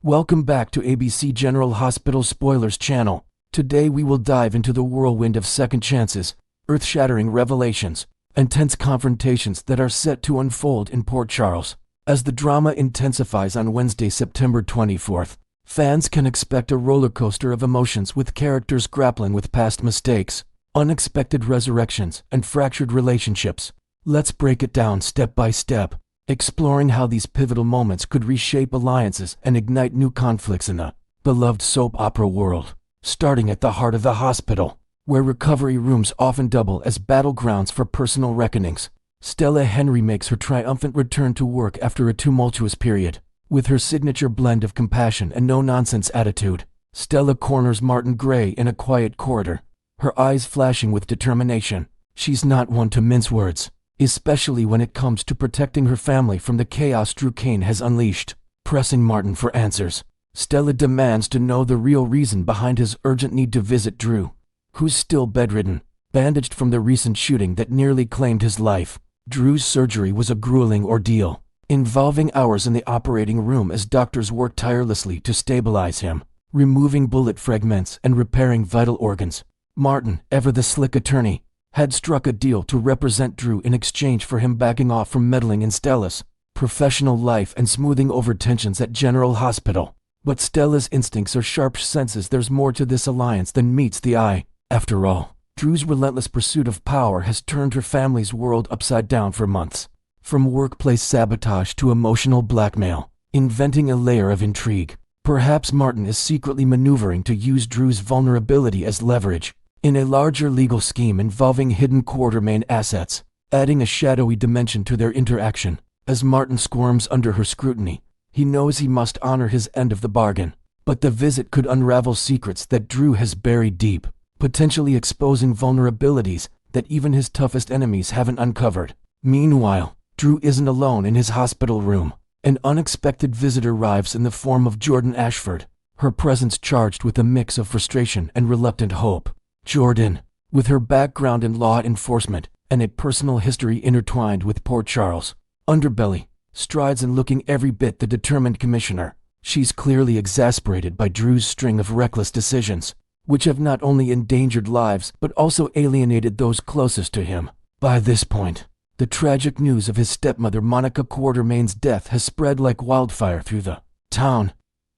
Welcome back to ABC General Hospital Spoilers channel. Today we will dive into the whirlwind of second chances, earth-shattering revelations, and tense confrontations that are set to unfold in Port Charles. As the drama intensifies on Wednesday, September 24th, fans can expect a roller coaster of emotions with characters grappling with past mistakes, unexpected resurrections, and fractured relationships. Let's break it down step by step, exploring how these pivotal moments could reshape alliances and ignite new conflicts in the beloved soap opera world. Starting at the heart of the hospital, where recovery rooms often double as battlegrounds for personal reckonings, Stella Henry makes her triumphant return to work after a tumultuous period. With her signature blend of compassion and no-nonsense attitude, Stella corners Martin Gray in a quiet corridor, her eyes flashing with determination. She's not one to mince words, especially when it comes to protecting her family from the chaos Drew Cain has unleashed. Pressing Martin for answers, Stella demands to know the real reason behind his urgent need to visit Drew, who's still bedridden, bandaged from the recent shooting that nearly claimed his life. Drew's surgery was a grueling ordeal, involving hours in the operating room as doctors worked tirelessly to stabilize him, removing bullet fragments and repairing vital organs. Martin, ever the slick attorney, had struck a deal to represent Drew in exchange for him backing off from meddling in Stella's professional life and smoothing over tensions at General Hospital. But Stella's instincts are sharp senses there's more to this alliance than meets the eye. After all, Drew's relentless pursuit of power has turned her family's world upside down for months. From workplace sabotage to emotional blackmail, inventing a layer of intrigue. Perhaps Martin is secretly maneuvering to use Drew's vulnerability as leverage in a larger legal scheme involving hidden Quartermain assets, adding a shadowy dimension to their interaction. As Martin squirms under her scrutiny, he knows he must honor his end of the bargain. But the visit could unravel secrets that Drew has buried deep, potentially exposing vulnerabilities that even his toughest enemies haven't uncovered. Meanwhile, Drew isn't alone in his hospital room. An unexpected visitor arrives in the form of Jordan Ashford, her presence charged with a mix of frustration and reluctant hope. Jordan, with her background in law enforcement and a personal history intertwined with Port Charles' underbelly, strides in looking every bit the determined commissioner. She's clearly exasperated by Drew's string of reckless decisions, which have not only endangered lives but also alienated those closest to him. By this point, the tragic news of his stepmother Monica Quartermain's death has spread like wildfire through the town,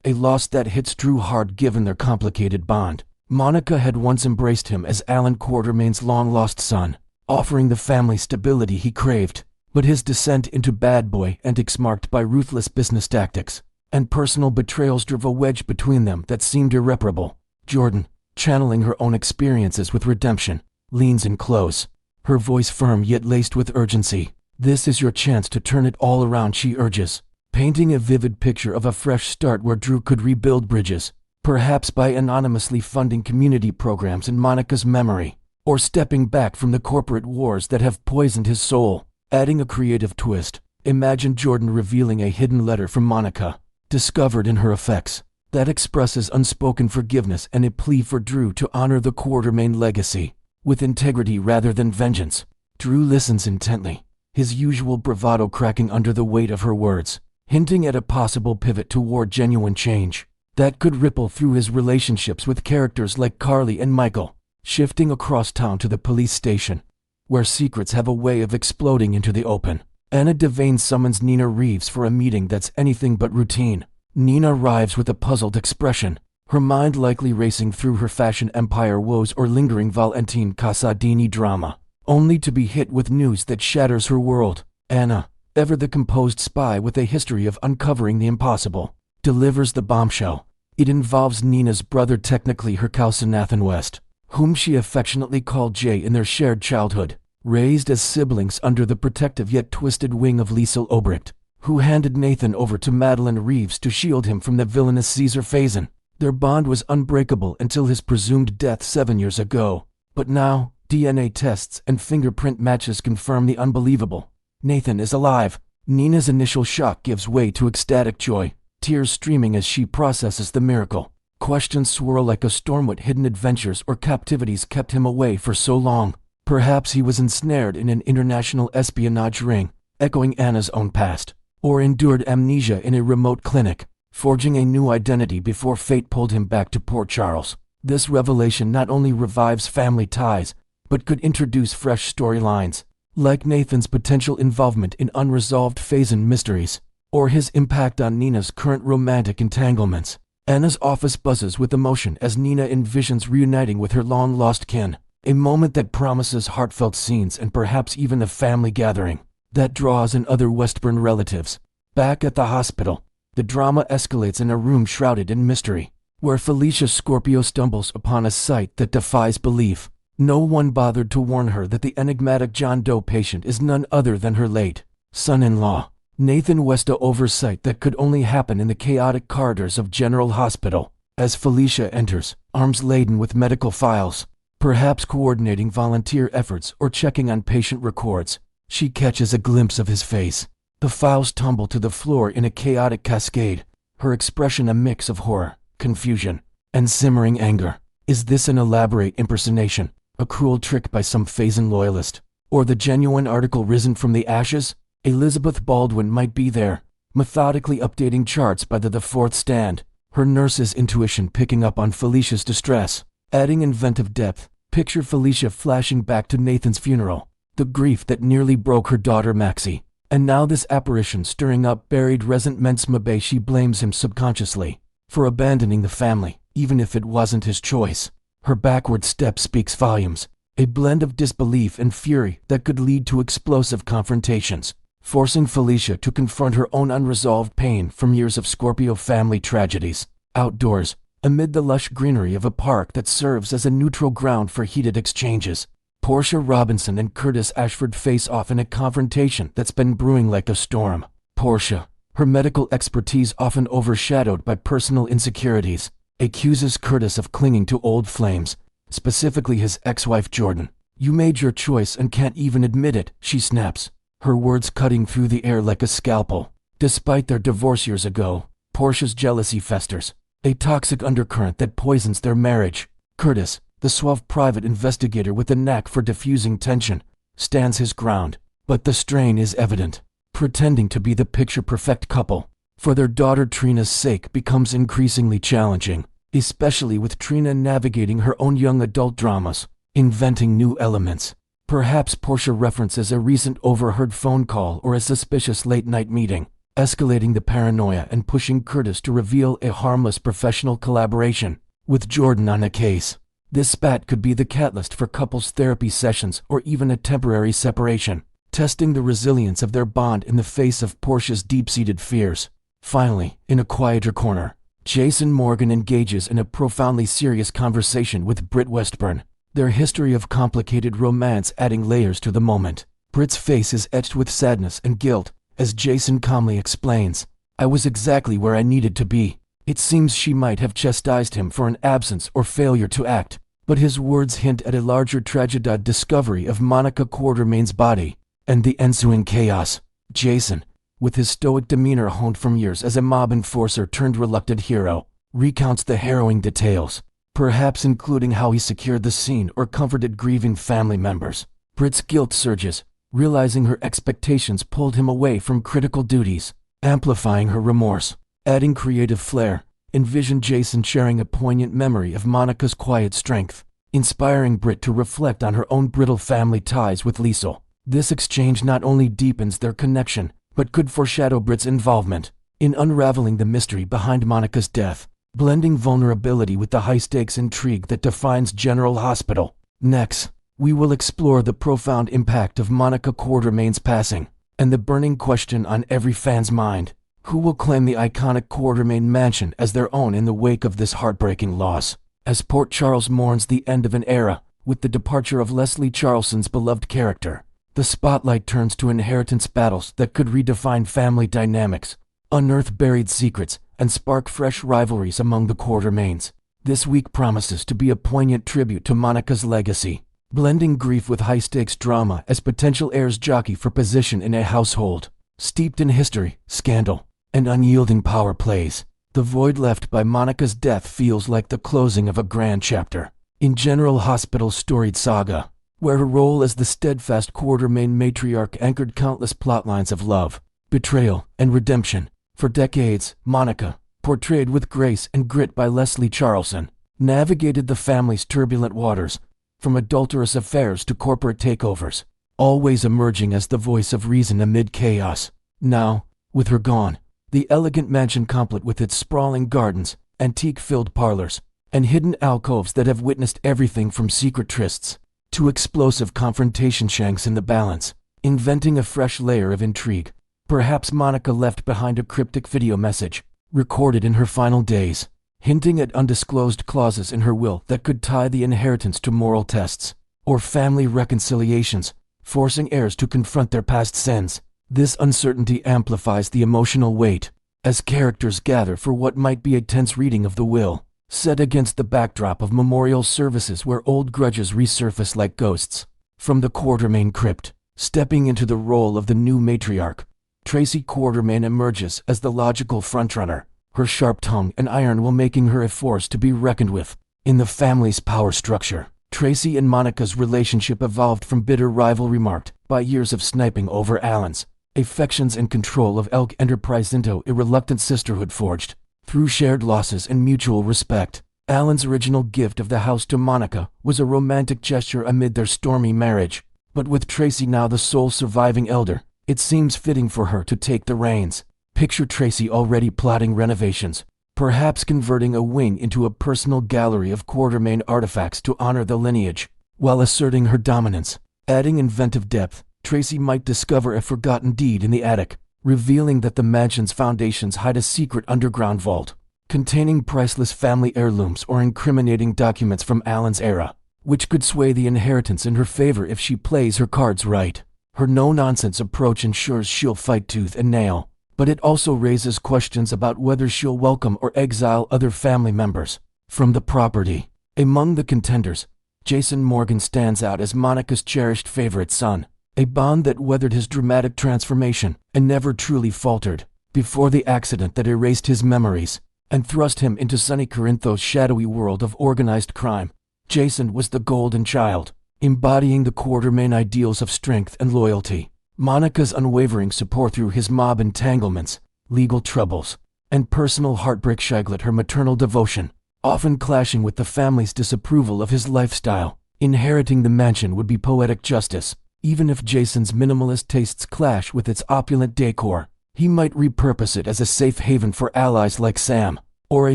a loss that hits Drew hard given their complicated bond. Monica had once embraced him as Alan Quartermain's long-lost son, offering the family stability he craved. But his descent into bad boy antics marked by ruthless business tactics and personal betrayals drove a wedge between them that seemed irreparable. Jordan, channeling her own experiences with redemption, leans in close, her voice firm yet laced with urgency. "This is your chance to turn it all around," she urges, painting a vivid picture of a fresh start where Drew could rebuild bridges, perhaps by anonymously funding community programs in Monica's memory, or stepping back from the corporate wars that have poisoned his soul. Adding a creative twist, imagine Jordan revealing a hidden letter from Monica, discovered in her effects, that expresses unspoken forgiveness and a plea for Drew to honor the Quartermain legacy with integrity rather than vengeance. Drew listens intently, his usual bravado cracking under the weight of her words, hinting at a possible pivot toward genuine change that could ripple through his relationships with characters like Carly and Michael. Shifting across town to the police station, where secrets have a way of exploding into the open, Anna Devane summons Nina Reeves for a meeting that's anything but routine. Nina arrives with a puzzled expression, her mind likely racing through her fashion empire woes or lingering Valentine Casadini drama, only to be hit with news that shatters her world. Anna, ever the composed spy with a history of uncovering the impossible, delivers the bombshell. It involves Nina's brother, technically her cousin Nathan West, whom she affectionately called Jay in their shared childhood, raised as siblings under the protective yet twisted wing of Liesel Obrecht, who handed Nathan over to Madeline Reeves to shield him from the villainous Caesar Faison. Their bond was unbreakable until his presumed death 7 years ago, but now, DNA tests and fingerprint matches confirm the unbelievable. Nathan is alive. Nina's initial shock gives way to ecstatic joy, tears streaming as she processes the miracle. Questions swirl like a storm. What hidden adventures or captivities kept him away for so long? Perhaps he was ensnared in an international espionage ring, echoing Anna's own past, or endured amnesia in a remote clinic, forging a new identity before fate pulled him back to Port Charles. This revelation not only revives family ties, but could introduce fresh storylines, like Nathan's potential involvement in unresolved Faison mysteries, or his impact on Nina's current romantic entanglements. Anna's office buzzes with emotion as Nina envisions reuniting with her long-lost kin, a moment that promises heartfelt scenes and perhaps even a family gathering that draws in other Westburn relatives. Back at the hospital, the drama escalates in a room shrouded in mystery, where Felicia Scorpio stumbles upon a sight that defies belief. No one bothered to warn her that the enigmatic John Doe patient is none other than her late son-in-law, Nathan West. A oversight that could only happen in the chaotic corridors of General Hospital. As Felicia enters, arms laden with medical files, perhaps coordinating volunteer efforts or checking on patient records, she catches a glimpse of his face. The files tumble to the floor in a chaotic cascade, her expression a mix of horror, confusion, and simmering anger. Is this an elaborate impersonation, a cruel trick by some Faison loyalist, or the genuine article risen from the ashes? Elizabeth Baldwin might be there, methodically updating charts by the fourth stand, her nurse's intuition picking up on Felicia's distress, adding inventive depth. Picture Felicia flashing back to Nathan's funeral, the grief that nearly broke her daughter Maxie, and now this apparition stirring up buried resentments. Maybe she blames him subconsciously for abandoning the family, even if it wasn't his choice. Her backward step speaks volumes, a blend of disbelief and fury that could lead to explosive confrontations, forcing Felicia to confront her own unresolved pain from years of Scorpio family tragedies. Outdoors, amid the lush greenery of a park that serves as a neutral ground for heated exchanges, Portia Robinson and Curtis Ashford face off in a confrontation that's been brewing like a storm. Portia, her medical expertise often overshadowed by personal insecurities, accuses Curtis of clinging to old flames, specifically his ex-wife Jordan. "You made your choice and can't even admit it," she snaps, her words cutting through the air like a scalpel. Despite their divorce years ago, Portia's jealousy festers, a toxic undercurrent that poisons their marriage. Curtis, the suave private investigator with a knack for diffusing tension, stands his ground, but the strain is evident. Pretending to be the picture-perfect couple, for their daughter Trina's sake, becomes increasingly challenging, especially with Trina navigating her own young adult dramas, inventing new elements. Perhaps Portia references a recent overheard phone call or a suspicious late-night meeting, escalating the paranoia and pushing Curtis to reveal a harmless professional collaboration with Jordan on a case. This spat could be the catalyst for couples therapy sessions or even a temporary separation, testing the resilience of their bond in the face of Portia's deep-seated fears. Finally, in a quieter corner, Jason Morgan engages in a profoundly serious conversation with Britt Westburn, their history of complicated romance adding layers to the moment. Britt's face is etched with sadness and guilt, as Jason calmly explains, "I was exactly where I needed to be." It seems she might have chastised him for an absence or failure to act, but his words hint at a larger tragedy: discovery of Monica Quartermain's body, and the ensuing chaos. Jason, with his stoic demeanor honed from years as a mob enforcer turned reluctant hero, recounts the harrowing details, perhaps including how he secured the scene or comforted grieving family members. Britt's guilt surges, realizing her expectations pulled him away from critical duties, amplifying her remorse. Adding creative flair, envision Jason sharing a poignant memory of Monica's quiet strength, inspiring Britt to reflect on her own brittle family ties with Liesl. This exchange not only deepens their connection, but could foreshadow Britt's involvement in unraveling the mystery behind Monica's death, blending vulnerability with the high-stakes intrigue that defines General Hospital. Next, we will explore the profound impact of Monica Quartermain's passing, and the burning question on every fan's mind: who will claim the iconic Quartermain mansion as their own in the wake of this heartbreaking loss? As Port Charles mourns the end of an era, with the departure of Leslie Charleson's beloved character, the spotlight turns to inheritance battles that could redefine family dynamics, unearth buried secrets, and spark fresh rivalries among the Quartermains. This week promises to be a poignant tribute to Monica's legacy, blending grief with high-stakes drama as potential heirs jockey for position in a household steeped in history, scandal, and unyielding power plays. The void left by Monica's death feels like the closing of a grand chapter in General Hospital's storied saga, where her role as the steadfast Quartermain matriarch anchored countless plotlines of love, betrayal, and redemption. For decades, Monica, portrayed with grace and grit by Leslie Charleson, navigated the family's turbulent waters, from adulterous affairs to corporate takeovers, always emerging as the voice of reason amid chaos. Now, with her gone, the elegant mansion complete with its sprawling gardens, antique-filled parlors, and hidden alcoves that have witnessed everything from secret trysts to explosive confrontation shanks in the balance, inventing a fresh layer of intrigue. Perhaps Monica left behind a cryptic video message, recorded in her final days, hinting at undisclosed clauses in her will that could tie the inheritance to moral tests, or family reconciliations, forcing heirs to confront their past sins. This uncertainty amplifies the emotional weight, as characters gather for what might be a tense reading of the will, set against the backdrop of memorial services where old grudges resurface like ghosts. From the Quartermaine crypt, stepping into the role of the new matriarch, Tracy Quartermaine emerges as the logical frontrunner, her sharp tongue and iron will making her a force to be reckoned with. In the family's power structure, Tracy and Monica's relationship evolved from bitter rivalry marked by years of sniping over Alan's affections and control of Elk Enterprise into a reluctant sisterhood forged through shared losses and mutual respect. Alan's original gift of the house to Monica was a romantic gesture amid their stormy marriage, but with Tracy now the sole surviving elder, it seems fitting for her to take the reins. Picture Tracy already plotting renovations, perhaps converting a wing into a personal gallery of Quartermaine artifacts to honor the lineage, while asserting her dominance. Adding inventive depth, Tracy might discover a forgotten deed in the attic, revealing that the mansion's foundations hide a secret underground vault, containing priceless family heirlooms or incriminating documents from Alan's era, which could sway the inheritance in her favor if she plays her cards right. Her no-nonsense approach ensures she'll fight tooth and nail, but it also raises questions about whether she'll welcome or exile other family members from the property. Among the contenders, Jason Morgan stands out as Monica's cherished favorite son, a bond that weathered his dramatic transformation and never truly faltered before the accident that erased his memories and thrust him into sunny Corinthos' shadowy world of organized crime. Jason was the golden child, embodying the Quartermaine ideals of strength and loyalty. Monica's unwavering support through his mob entanglements, legal troubles, and personal heartbreak shaglet her maternal devotion, often clashing with the family's disapproval of his lifestyle. Inheriting the mansion would be poetic justice. Even if Jason's minimalist tastes clash with its opulent decor, he might repurpose it as a safe haven for allies like Sam, or a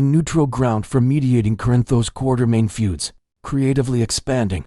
neutral ground for mediating Corinthos' Quartermaine feuds. Creatively expanding,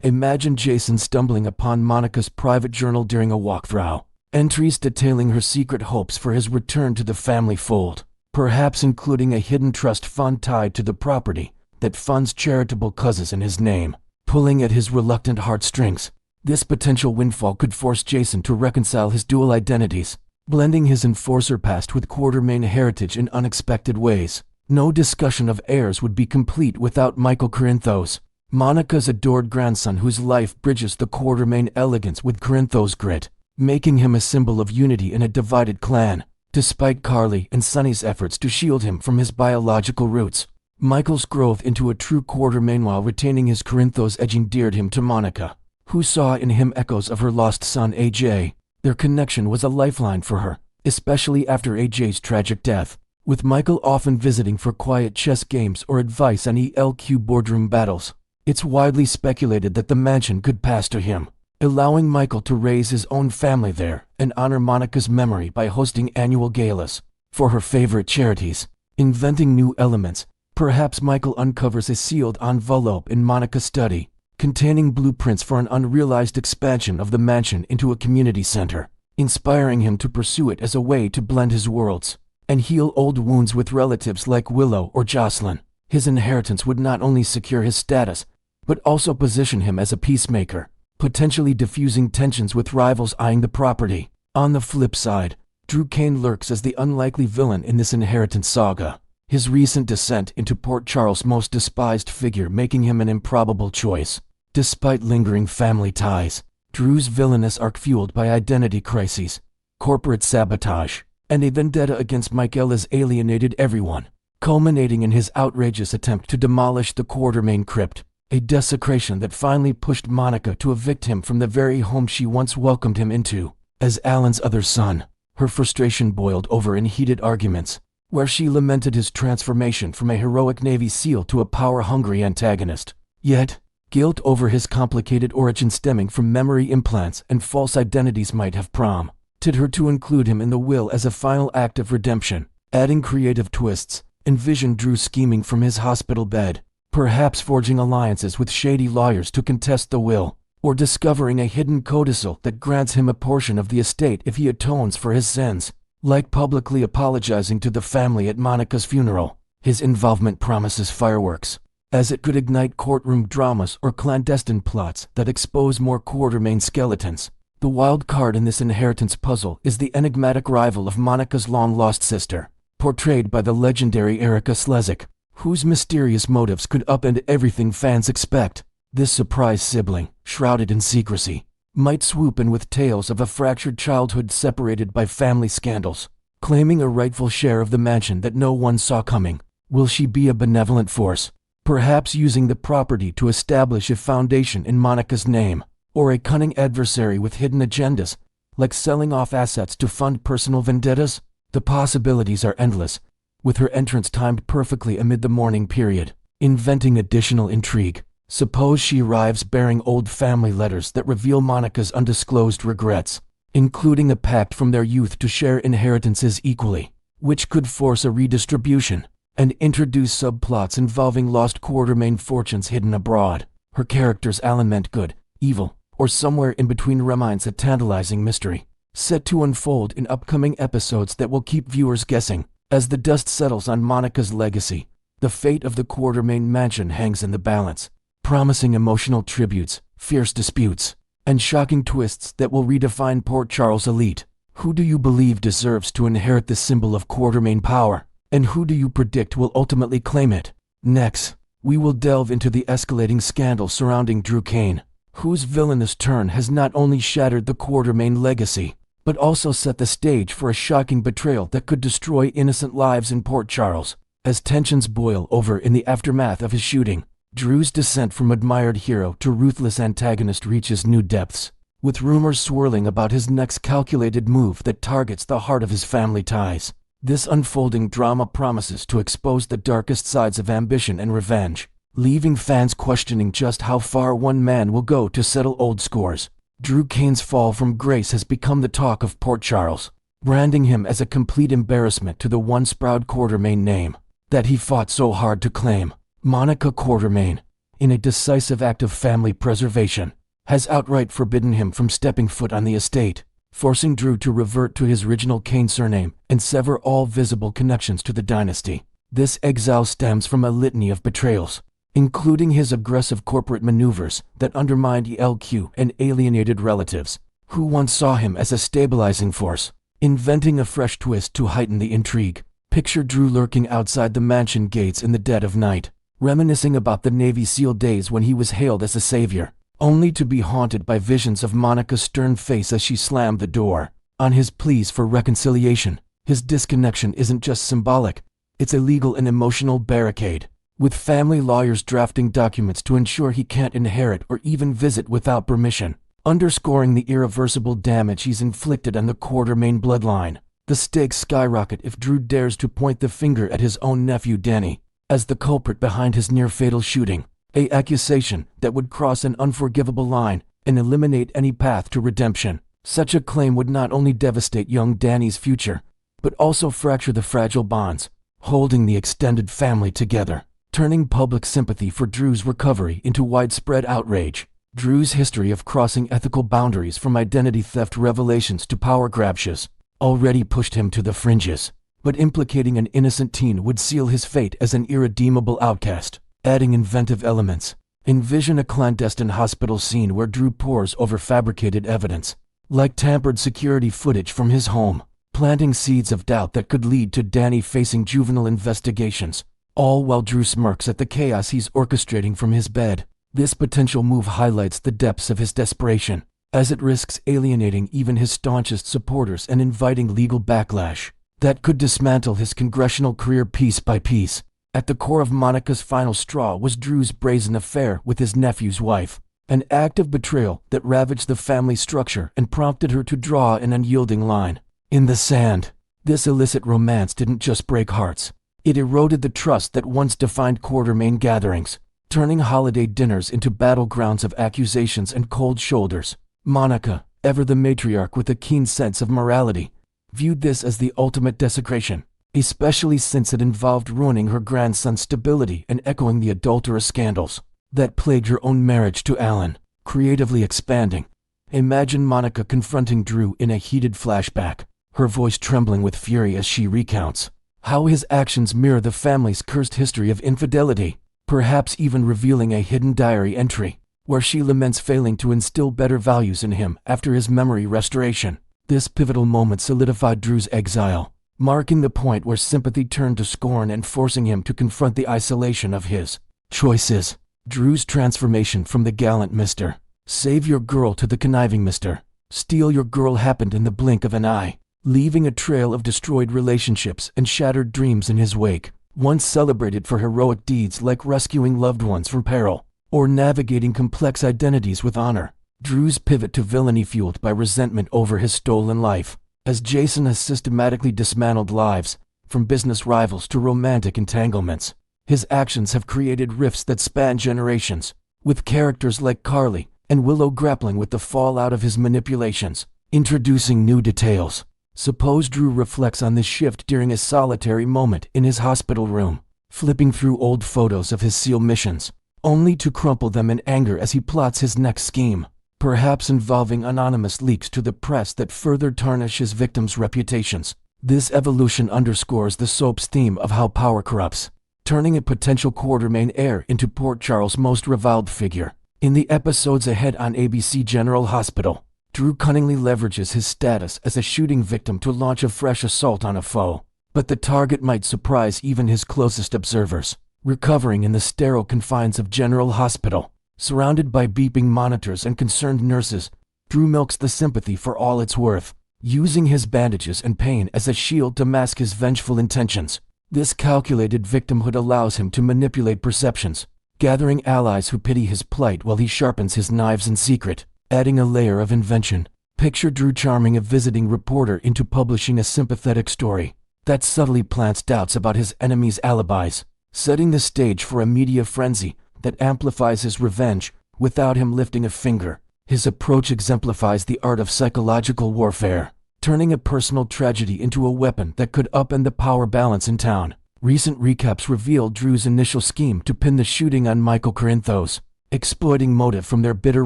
imagine Jason stumbling upon Monica's private journal during a walkthrough, entries detailing her secret hopes for his return to the family fold, perhaps including a hidden trust fund tied to the property that funds charitable causes in his name, pulling at his reluctant heartstrings. This potential windfall could force Jason to reconcile his dual identities, blending his enforcer past with Quartermaine heritage in unexpected ways. No discussion of heirs would be complete without Michael Corinthos, Monica's adored grandson whose life bridges the Quartermaine elegance with Corinthos' grit, making him a symbol of unity in a divided clan. Despite Carly and Sonny's efforts to shield him from his biological roots, Michael's growth into a true Quartermaine while retaining his Corinthos edge endeared him to Monica, who saw in him echoes of her lost son AJ. Their connection was a lifeline for her, especially after AJ's tragic death, with Michael often visiting for quiet chess games or advice on ELQ boardroom battles. It's widely speculated that the mansion could pass to him, allowing Michael to raise his own family there and honor Monica's memory by hosting annual galas for her favorite charities. Inventing new elements, perhaps Michael uncovers a sealed envelope in Monica's study, containing blueprints for an unrealized expansion of the mansion into a community center, inspiring him to pursue it as a way to blend his worlds and heal old wounds with relatives like Willow or Jocelyn. His inheritance would not only secure his status, but also position him as a peacemaker, potentially diffusing tensions with rivals eyeing the property. On the flip side, Drew Kane lurks as the unlikely villain in this inheritance saga, his recent descent into Port Charles' most despised figure making him an improbable choice. Despite lingering family ties, Drew's villainous arc fueled by identity crises, corporate sabotage, and a vendetta against Michael has alienated everyone, culminating in his outrageous attempt to demolish the Quartermaine crypt, a desecration that finally pushed Monica to evict him from the very home she once welcomed him into. As Alan's other son, her frustration boiled over in heated arguments, where she lamented his transformation from a heroic Navy SEAL to a power-hungry antagonist. Yet, guilt over his complicated origin stemming from memory implants and false identities might have prompted her to include him in the will as a final act of redemption. Adding creative twists, envision Drew scheming from his hospital bed, perhaps forging alliances with shady lawyers to contest the will, or discovering a hidden codicil that grants him a portion of the estate if he atones for his sins. Like publicly apologizing to the family at Monica's funeral, his involvement promises fireworks, as it could ignite courtroom dramas or clandestine plots that expose more Quartermaine skeletons. The wild card in this inheritance puzzle is the enigmatic rival of Monica's long-lost sister, portrayed by the legendary Erika Slezak, whose mysterious motives could upend everything fans expect. This surprise sibling, shrouded in secrecy, might swoop in with tales of a fractured childhood separated by family scandals, claiming a rightful share of the mansion that no one saw coming. Will she be a benevolent force, perhaps using the property to establish a foundation in Monica's name, or a cunning adversary with hidden agendas, like selling off assets to fund personal vendettas? The possibilities are endless, with her entrance timed perfectly amid the mourning period, inventing additional intrigue. Suppose she arrives bearing old family letters that reveal Monica's undisclosed regrets, including a pact from their youth to share inheritances equally, which could force a redistribution, and introduce subplots involving lost Quartermaine fortunes hidden abroad. Her character's alignment good, evil, or somewhere in between remains a tantalizing mystery, set to unfold in upcoming episodes that will keep viewers guessing. As the dust settles on Monica's legacy, the fate of the Quartermaine mansion hangs in the balance, promising emotional tributes, fierce disputes, and shocking twists that will redefine Port Charles' elite. Who do you believe deserves to inherit the symbol of Quartermaine power, and who do you predict will ultimately claim it? Next, we will delve into the escalating scandal surrounding Drew Cain, whose villainous turn has not only shattered the Quartermaine legacy, but also set the stage for a shocking betrayal that could destroy innocent lives in Port Charles. As tensions boil over in the aftermath of his shooting, Drew's descent from admired hero to ruthless antagonist reaches new depths, with rumors swirling about his next calculated move that targets the heart of his family ties. This unfolding drama promises to expose the darkest sides of ambition and revenge, leaving fans questioning just how far one man will go to settle old scores. Drew Cain's fall from grace has become the talk of Port Charles, branding him as a complete embarrassment to the once proud Quartermaine name that he fought so hard to claim. Monica Quartermaine, in a decisive act of family preservation, has outright forbidden him from stepping foot on the estate, forcing Drew to revert to his original Cain surname and sever all visible connections to the dynasty. This exile stems from a litany of betrayals, including his aggressive corporate maneuvers that undermined ELQ and alienated relatives, who once saw him as a stabilizing force. Inventing a fresh twist to heighten the intrigue, picture Drew lurking outside the mansion gates in the dead of night, reminiscing about the Navy SEAL days when he was hailed as a savior, only to be haunted by visions of Monica's stern face as she slammed the door on his pleas for reconciliation. His disconnection isn't just symbolic, it's a legal and emotional barricade, with family lawyers drafting documents to ensure he can't inherit or even visit without permission, underscoring the irreversible damage he's inflicted on the Quartermaine bloodline. The stakes skyrocket if Drew dares to point the finger at his own nephew Danny as the culprit behind his near-fatal shooting, an accusation that would cross an unforgivable line and eliminate any path to redemption. Such a claim would not only devastate young Danny's future, but also fracture the fragile bonds holding the extended family together, turning public sympathy for Drew's recovery into widespread outrage. Drew's history of crossing ethical boundaries, from identity theft revelations to power grabs, already pushed him to the fringes, but implicating an innocent teen would seal his fate as an irredeemable outcast. Adding inventive elements, envision a clandestine hospital scene where Drew pores over fabricated evidence, like tampered security footage from his home, planting seeds of doubt that could lead to Danny facing juvenile investigations, all while Drew smirks at the chaos he's orchestrating from his bed. This potential move highlights the depths of his desperation, as it risks alienating even his staunchest supporters and inviting legal backlash that could dismantle his congressional career piece by piece. At the core of Monica's final straw was Drew's brazen affair with his nephew's wife, an act of betrayal that ravaged the family structure and prompted her to draw an unyielding line in the sand. This illicit romance didn't just break hearts. It eroded the trust that once defined Quartermain gatherings, turning holiday dinners into battlegrounds of accusations and cold shoulders. Monica, ever the matriarch with a keen sense of morality, viewed this as the ultimate desecration, especially since it involved ruining her grandson's stability and echoing the adulterous scandals that plagued her own marriage to Alan. Creatively expanding. Imagine Monica confronting Drew in a heated flashback, her voice trembling with fury as she recounts how his actions mirror the family's cursed history of infidelity, perhaps even revealing a hidden diary entry where she laments failing to instill better values in him after his memory restoration. This pivotal moment solidified Drew's exile, marking the point where sympathy turned to scorn and forcing him to confront the isolation of his choices. Drew's transformation from the gallant Mr. Save Your Girl to the conniving Mr. Steal Your Girl happened in the blink of an eye, leaving a trail of destroyed relationships and shattered dreams in his wake. Once celebrated for heroic deeds like rescuing loved ones from peril or navigating complex identities with honor, Drew's pivot to villainy fueled by resentment over his stolen life. As Jason has systematically dismantled lives, from business rivals to romantic entanglements, his actions have created rifts that span generations, with characters like Carly and Willow grappling with the fallout of his manipulations. Introducing new details. Suppose Drew reflects on this shift during a solitary moment in his hospital room, flipping through old photos of his SEAL missions, only to crumple them in anger as he plots his next scheme, perhaps involving anonymous leaks to the press that further tarnish his victims' reputations. This evolution underscores the soap's theme of how power corrupts, turning a potential Quartermain heir into Port Charles' most reviled figure. In the episodes ahead on ABC General Hospital, Drew cunningly leverages his status as a shooting victim to launch a fresh assault on a foe, but the target might surprise even his closest observers. Recovering in the sterile confines of General Hospital, surrounded by beeping monitors and concerned nurses, Drew milks the sympathy for all it's worth, using his bandages and pain as a shield to mask his vengeful intentions. This calculated victimhood allows him to manipulate perceptions, gathering allies who pity his plight while he sharpens his knives in secret. Adding a layer of invention. Picture Drew charming a visiting reporter into publishing a sympathetic story that subtly plants doubts about his enemies' alibis, setting the stage for a media frenzy that amplifies his revenge without him lifting a finger. His approach exemplifies the art of psychological warfare, turning a personal tragedy into a weapon that could upend the power balance in town. Recent recaps reveal Drew's initial scheme to pin the shooting on Michael Corinthos, exploiting motive from their bitter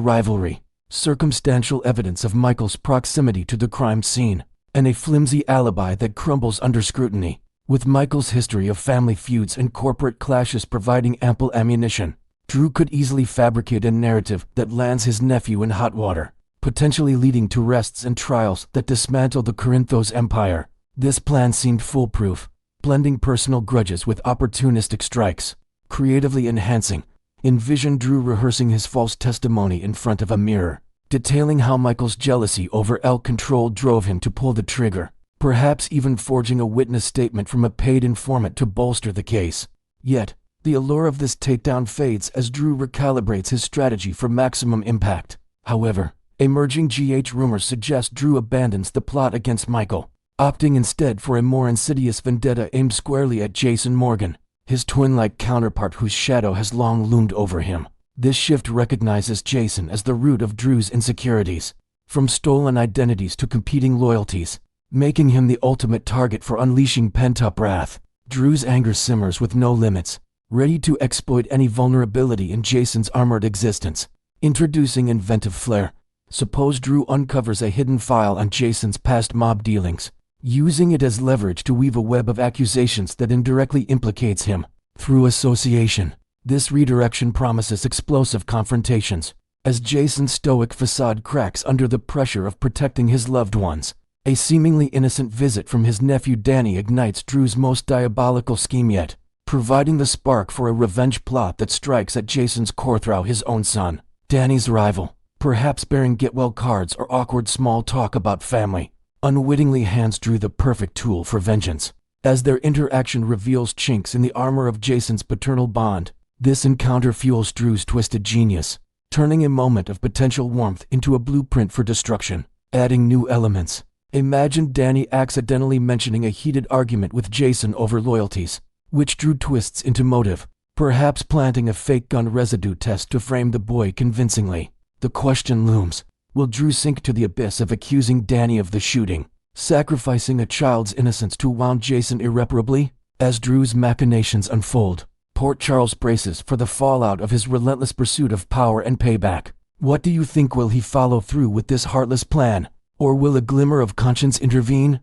rivalry. Circumstantial evidence of Michael's proximity to the crime scene, and a flimsy alibi that crumbles under scrutiny, with Michael's history of family feuds and corporate clashes providing ample ammunition. Drew could easily fabricate a narrative that lands his nephew in hot water, potentially leading to arrests and trials that dismantle the Corinthos empire. This plan seemed foolproof, blending personal grudges with opportunistic strikes, creatively enhancing. Envision Drew rehearsing his false testimony in front of a mirror, detailing how Michael's jealousy over Elk control drove him to pull the trigger, perhaps even forging a witness statement from a paid informant to bolster the case. Yet, the allure of this takedown fades as Drew recalibrates his strategy for maximum impact. However, emerging GH rumors suggest Drew abandons the plot against Michael, opting instead for a more insidious vendetta aimed squarely at Jason Morgan, his twin-like counterpart whose shadow has long loomed over him. This shift recognizes Jason as the root of Drew's insecurities, from stolen identities to competing loyalties, making him the ultimate target for unleashing pent-up wrath. Drew's anger simmers with no limits, ready to exploit any vulnerability in Jason's armored existence. Introducing inventive flair. Suppose Drew uncovers a hidden file on Jason's past mob dealings, using it as leverage to weave a web of accusations that indirectly implicates him. Through association, this redirection promises explosive confrontations, as Jason's stoic facade cracks under the pressure of protecting his loved ones. A seemingly innocent visit from his nephew Danny ignites Drew's most diabolical scheme yet, providing the spark for a revenge plot that strikes at Jason's core through his own son. Danny's rival, perhaps bearing get-well cards or awkward small talk about family, unwittingly hands Drew the perfect tool for vengeance. As their interaction reveals chinks in the armor of Jason's paternal bond, this encounter fuels Drew's twisted genius, turning a moment of potential warmth into a blueprint for destruction. Adding new elements. Imagine Danny accidentally mentioning a heated argument with Jason over loyalties, which drew twists into motive, perhaps planting a fake gun residue test to frame the boy convincingly. The question looms, will Drew sink to the abyss of accusing Danny of the shooting, sacrificing a child's innocence to wound Jason irreparably? As Drew's machinations unfold, Port Charles braces for the fallout of his relentless pursuit of power and payback. What do you think? Will he follow through with this heartless plan, or will a glimmer of conscience intervene?